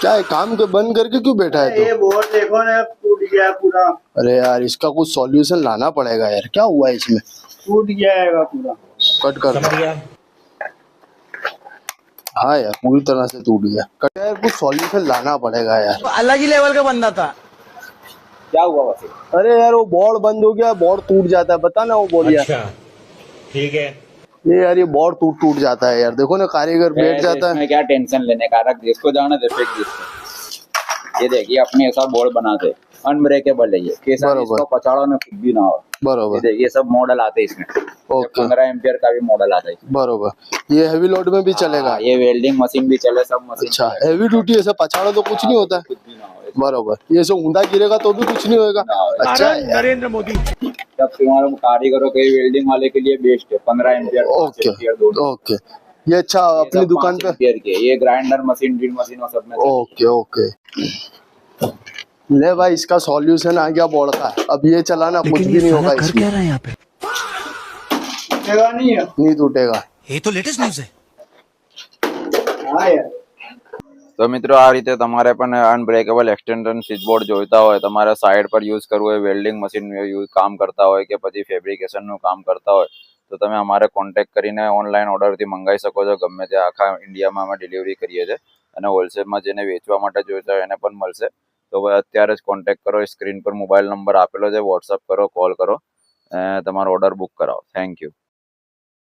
क्या है, काम के बंद करके क्यों बैठा है ये तू? बोर्ड देखो ना, टूट गया पूरा। अरे यार इसका कुछ सॉल्यूशन लाना पड़ेगा यार, क्या हुआ है इसमें? टूट गया पूरा। कट कर दो। हाँ यार पूरी तरह से टूट गया। कट यार, कुछ सॉल्यूशन लाना पड़ेगा यार। तो अलग ही लेवल का बंदा था। क्या हुआ वैसे? अरे यार वो बोर्ड बंद हो गया, बोर्ड टूट जाता है, बता ना वो बोर्ड यार। अच्छा ठीक है। ये यार ये बोर्ड टूट टूट जाता है यार, देखो ना कारीगर बैठ जाता है। इसमें क्या टेंशन लेने का, रख जिसको जाना दे, फेंक जिसको। ये देखिए अपने ऐसा बोर्ड बनाते, अनब्रेकेबल है ये, कैसा इसको पछाड़ो ना कुछ भी ना हो। बरोबर। ये ये सब मॉडल आते हैं इसमें। ओके 15 एम्पियर का भी मॉडल आता है। बरोबर। ये हैवी लोड में भी चलेगा? ये वेल्डिंग मशीन भी चले, सब मशीन। अच्छा हैवी ड्यूटी, ऐसा पछाड़ो तो कुछ नहीं होता है? कुछ भी ना हो। बरोबर। ये सब ऊंधा गिरेगा तो भी कुछ नहीं होगा? अच्छा है। नरेंद्र मोदी। सब तुम्हारे कारीगरों के वेल्डिंग वाले के लिए बेस्ट है। 15 एम्पियर, ओके ओके। ये अच्छा अपनी दुकान पे ये ग्राइंडर मशीन, ड्रिल मशीन और सब में। Okay okay. ले भाई इसका सॉल्यूशन आ गया बोर्ड का। अब ये चलाना कुछ भी नहीं होगा इसमें। क्या रहा है यहाँ पे? टूटेगा नहीं है। नहीं टूटेगा। ये तो लेटेस्ट न्यूज़ है। हाँ यार। તો મિત્રો આ રીતે તમારે પણ અનબ્રેકેબલ એક્સટેન્શન સ્વિચબોર્ડ જોઈતા હોય, તમારે સાઇડ પર યુઝ કરવું હોય, વેલ્ડિંગ મશીન યુઝ કામ કરતા હોય કે પછી ફેબ્રિકેશનનું કામ કરતા હોય તો તમે અમારે કોન્ટેક્ટ કરીને ઓનલાઈન ઓર્ડરથી મંગાવી શકો છો। ગમે તે આખા ઇન્ડિયામાં અમે ડિલિવરી કરીએ છીએ અને હોલસેલમાં જેને વેચવા માટે જોઈતા હોય એને પણ મળશે। તો અત્યારે જ કોન્ટેક્ટ કરો, સ્ક્રીન પર મોબાઈલ નંબર આપેલો છે, વોટ્સઅપ કરો, કોલ કરો, તમારો ઓર્ડર બુક કરાવો। Thank you.